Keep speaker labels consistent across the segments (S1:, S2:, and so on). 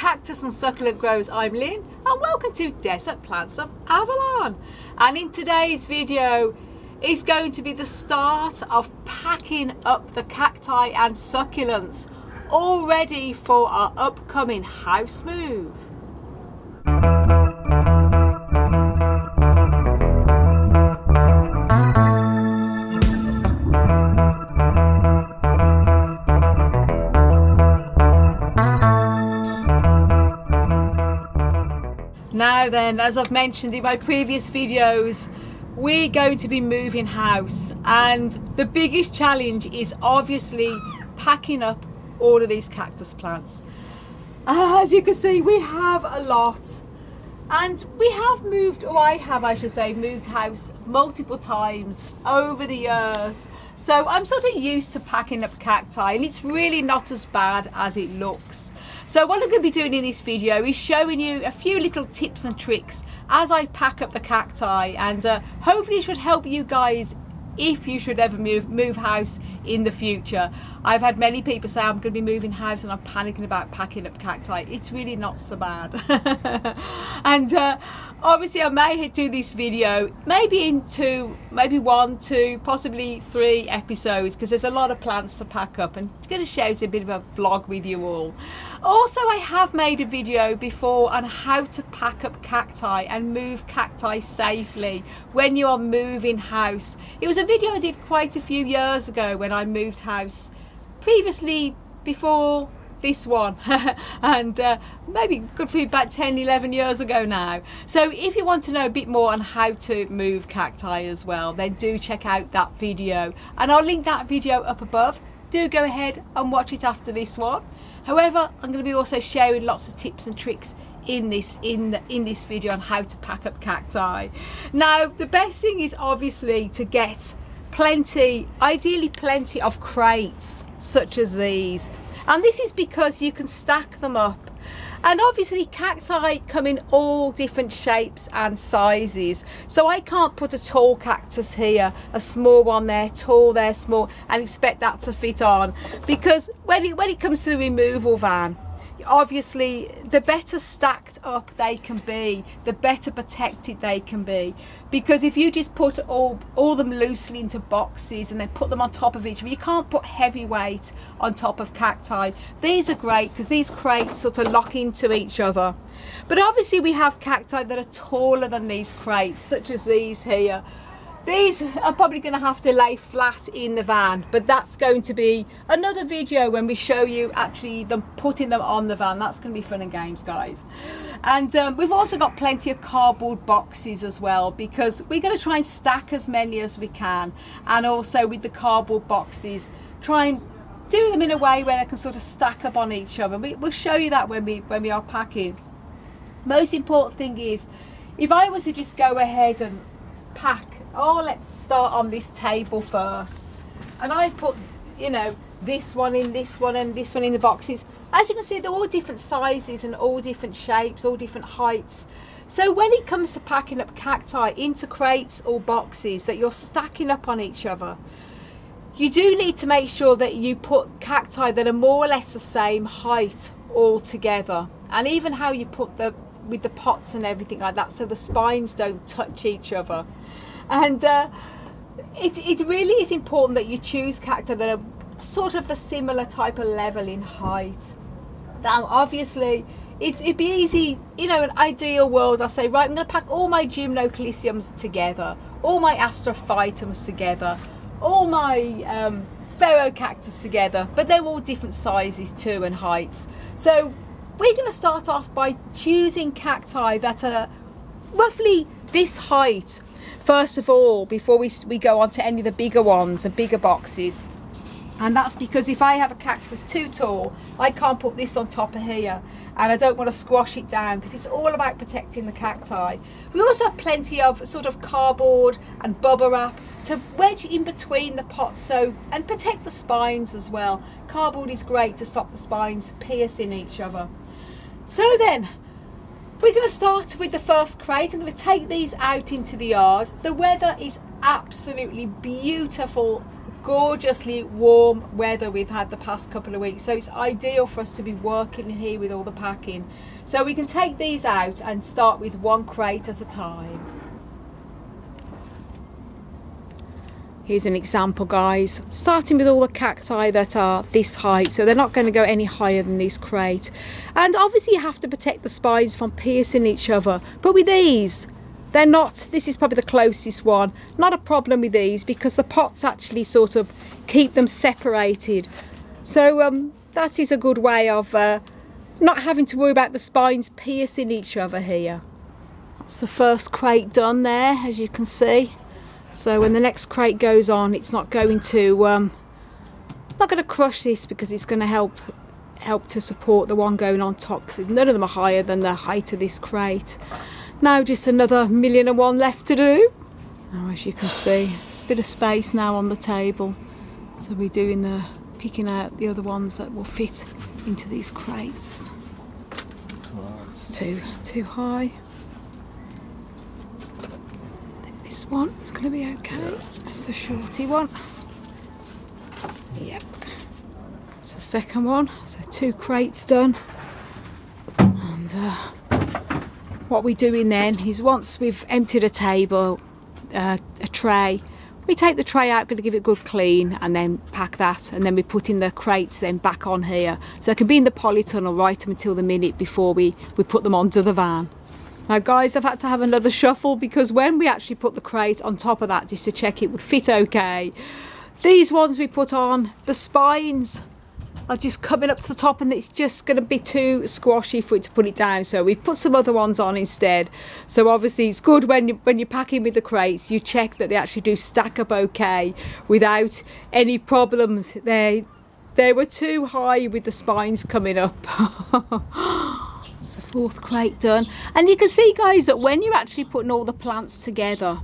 S1: Cactus and Succulent Grows. I'm Lynn and welcome to Desert Plants of Avalon. And in today's video is going to be the start of packing up the cacti and succulents, all ready for our upcoming house move. Now then, as I've mentioned in my previous videos, we're going to be moving house, and the biggest challenge is obviously packing up all of these cactus plants. As you can see, we have a lot, and we have moved, or I should say, moved house multiple times over the years. So I'm sort of used to packing up cacti, and it's really not as bad as it looks. So what I'm going to be doing in this video is showing you a few little tips and tricks as I pack up the cacti, and hopefully it should help you guys if you should ever move house in the future. I've had many people say I'm going to be moving house and I'm panicking about packing up cacti. It's really not so bad. And obviously I may do this video maybe in maybe 1, 2, possibly 3 episodes, because there's a lot of plants to pack up, and I'm going to share a bit of a vlog with you all. Also, I have made a video before on how to pack up cacti and move cacti safely when you are moving house. It was a video I did quite a few years ago when I moved house previously, before this one, and maybe good for about 10-11 years ago now. So if you want to know a bit more on how to move cacti as well, then do check out that video, and I'll link that video up above. Do go ahead and watch it after this one. However, I'm going to be also sharing lots of tips and tricks in this video on how to pack up cacti. Now, the best thing is obviously to get ideally plenty of crates such as these, and this is because you can stack them up. And obviously cacti come in all different shapes and sizes, so I can't put a tall cactus here, a small one there, tall there, small, and expect that to fit on, because when it comes to the removal van, obviously the better stacked up they can be, the better protected they can be. Because if you just put all them loosely into boxes and then put them on top of each other, you can't put heavy weight on top of cacti. These are great because these crates sort of lock into each other. But obviously we have cacti that are taller than these crates, such as these here. These are probably going to have to lay flat in the van, but that's going to be another video when we show you actually them putting them on the van. That's going to be fun and games, guys. And we've also got plenty of cardboard boxes as well, because we're going to try and stack as many as we can, and also with the cardboard boxes try and do them in a way where they can sort of stack up on each other. We'll show you that when we are packing. Most important thing is, if I was to just go ahead and pack, let's start on this table first, and I put, you know, this one in this one and this one in the boxes. As you can see, they're all different sizes and all different shapes, all different heights. So when it comes to packing up cacti into crates or boxes that you're stacking up on each other, you do need to make sure that you put cacti that are more or less the same height all together, and even how you put with the pots and everything like that, so the spines don't touch each other. And it really is important that you choose cacti that are sort of the similar type of level in height. Now obviously it'd be easy, you know, an ideal world, I say, right, I'm going to pack all my gymnocalciums together, all my astrophytums together, all my ferrocactus together, but they're all different sizes too and heights. So we're going to start off by choosing cacti that are roughly this height first of all, before we go on to any of the bigger ones and bigger boxes. And that's because if I have a cactus too tall, I can't put this on top of here, and I don't want to squash it down, because it's all about protecting the cacti. We also have plenty of sort of cardboard and bubble wrap to wedge in between the pots, and protect the spines as well. Cardboard is great to stop the spines piercing each other. So then we're going to start with the first crate. I'm going to take these out into the yard. The weather is absolutely beautiful, gorgeously warm weather we've had the past couple of weeks, so it's ideal for us to be working in here with all the packing. So we can take these out and start with one crate at a time. Here's an example, guys, starting with all the cacti that are this height, so they're not going to go any higher than this crate. And obviously you have to protect the spines from piercing each other, but with these, they're not. This is probably the closest one. Not a problem with these because the pots actually sort of keep them separated. So that is a good way of not having to worry about the spines piercing each other here. That's the first crate done there, as you can see. So when the next crate goes on, it's not going to crush this, because it's going to help to support the one going on top, because none of them are higher than the height of this crate. Now just another 1,000,001 left to do. Now, as you can see, there's a bit of space now on the table, so we're doing picking out the other ones that will fit into these crates. It's too high. This one is going to be okay. It's a shorty one. Yep. It's the second one. So 2 crates done. And what we're doing then is, once we've emptied a table, a tray, we take the tray out, going to give it a good clean, and then pack that, and then we put in the crates then back on here, so they can be in the polytunnel right until the minute before we put them onto the van. Now guys, I've had to have another shuffle, because when we actually put the crate on top of that just to check it would fit okay, these ones we put on, the spines are just coming up to the top, and it's just going to be too squashy for it to put it down, so we've put some other ones on instead. So obviously it's good when you're packing with the crates, you check that they actually do stack up okay without any problems. They were too high with the spines coming up. It's the 4th crate done, and you can see, guys, that when you're actually putting all the plants together,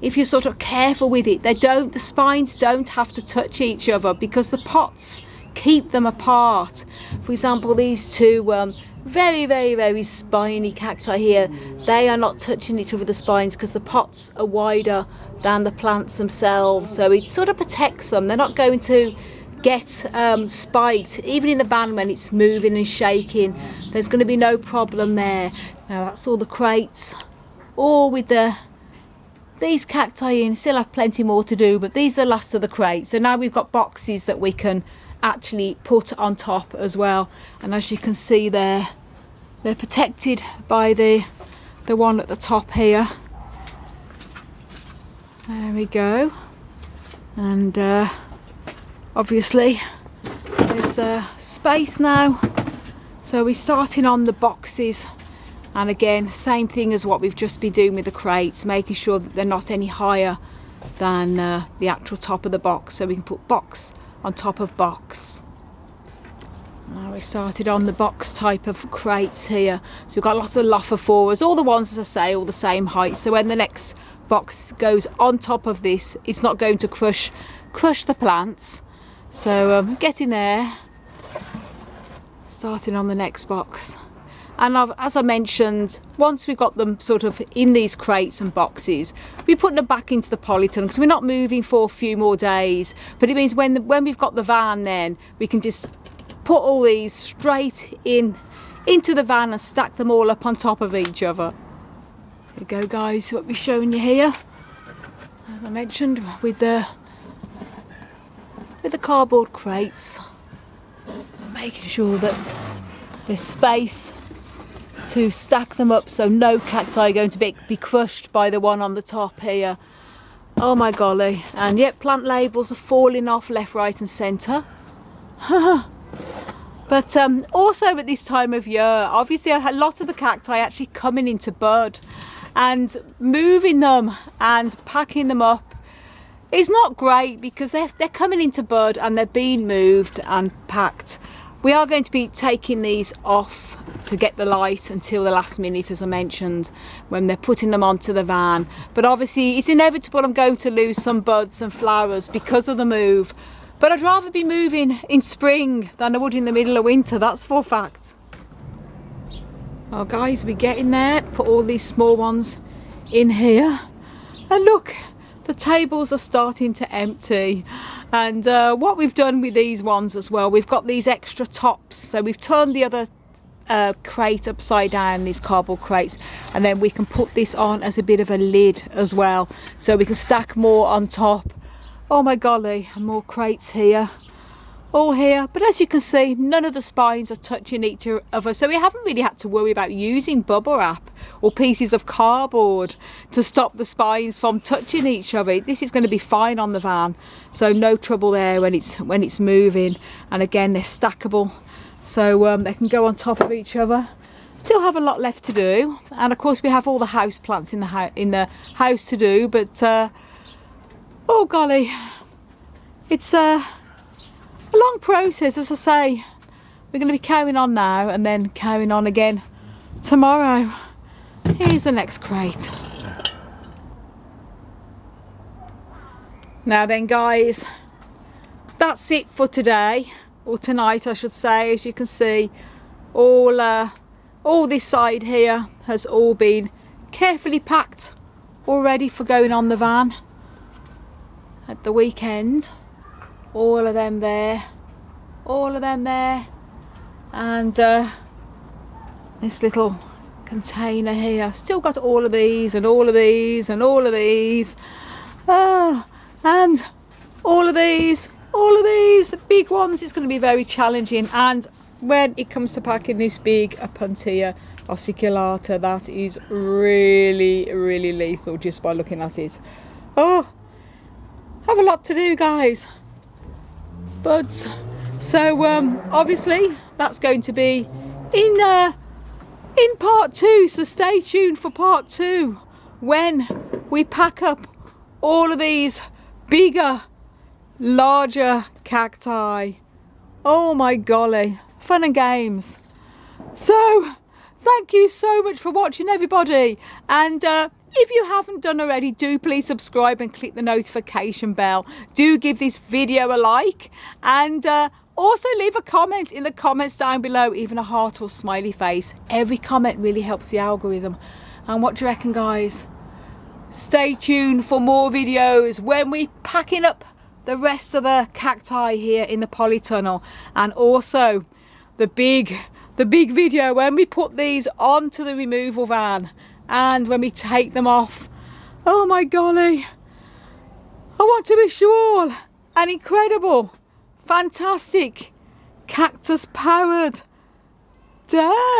S1: if you're sort of careful with it, the spines don't have to touch each other, because the pots keep them apart. For example, these 2 very, very, very spiny cacti here, they are not touching each other, the spines, because the pots are wider than the plants themselves, so it sort of protects them. They're not going to get spiked. Even in the van when it's moving and shaking, there's going to be no problem there. Now that's all the crates, all with these cacti in. Still have plenty more to do, but these are the last of the crates. So now we've got boxes that we can actually put on top as well, and as you can see there, they're protected by the one at the top here. There we go. And obviously there's space now, so we're starting on the boxes, and again, same thing as what we've just been doing with the crates, making sure that they're not any higher than the actual top of the box, so we can put box on top of box. Now we started on the box type of crates here, so we've got lots of loft for us, all the ones, as I say, all the same height, so when the next box goes on top of this, it's not going to crush the plants. So getting there, starting on the next box. And as I mentioned, once we've got them sort of in these crates and boxes, we put them back into the polytunnel, because we're not moving for a few more days, but it means when we've got the van, then we can just put all these straight into the van and stack them all up on top of each other. There you go, guys, what we're showing you here, as I mentioned, with the cardboard crates, making sure that there's space to stack them up, so no cacti are going to be crushed by the one on the top here. Oh my golly. And yet plant labels are falling off left, right and centre. But also at this time of year, obviously a lot of the cacti actually coming into bud, and moving them and packing them up is not great, because they're coming into bud and they're being moved and packed. We are going to be taking these off to get the light until the last minute, as I mentioned, when they're putting them onto the van. But obviously it's inevitable I'm going to lose some buds and flowers because of the move. But I'd rather be moving in spring than I would in the middle of winter, that's for a fact. Well guys, we're getting there. Put all these small ones in here. And look, the tables are starting to empty. And what we've done with these ones as well, we've got these extra tops. So we've turned the other crate upside down, these cardboard crates, and then we can put this on as a bit of a lid as well, so we can stack more on top. Oh my golly, more crates here, all here. But as you can see, none of the spines are touching each other, so we haven't really had to worry about using bubble wrap or pieces of cardboard to stop the spines from touching each other. This is going to be fine on the van, so no trouble there when it's moving. And again, they're stackable, so they can go on top of each other. Still have a lot left to do, and of course we have all the house plants in the house to do. But oh golly, it's a long process. As I say, we're going to be carrying on now and then carrying on again tomorrow. Here's the next crate. Now then guys, that's it for today, or tonight I should say. As you can see, all this side here has all been carefully packed, all ready for going on the van at the weekend. All of them there, all of them there, and this little container here, still got all of these and all of these and all of these, and all of these big ones. It's going to be very challenging, and when it comes to packing this big a puntia ossiculata, that is really lethal just by looking at it. Oh, have a lot to do guys. But so obviously that's going to be in part 2, so stay tuned for part 2 when we pack up all of these bigger, larger cacti. Oh my golly, fun and games. So thank you so much for watching everybody, and if you haven't done already, do please subscribe and click the notification bell. Do give this video a like, and also leave a comment in the comments down below, even a heart or smiley face. Every comment really helps the algorithm. And what do you reckon guys? Stay tuned for more videos when we're packing up the rest of the cacti here in the polytunnel, and also the big video when we put these onto the removal van and when we take them off. Oh my golly, I want to wish you all an incredible, fantastic, cactus powered day.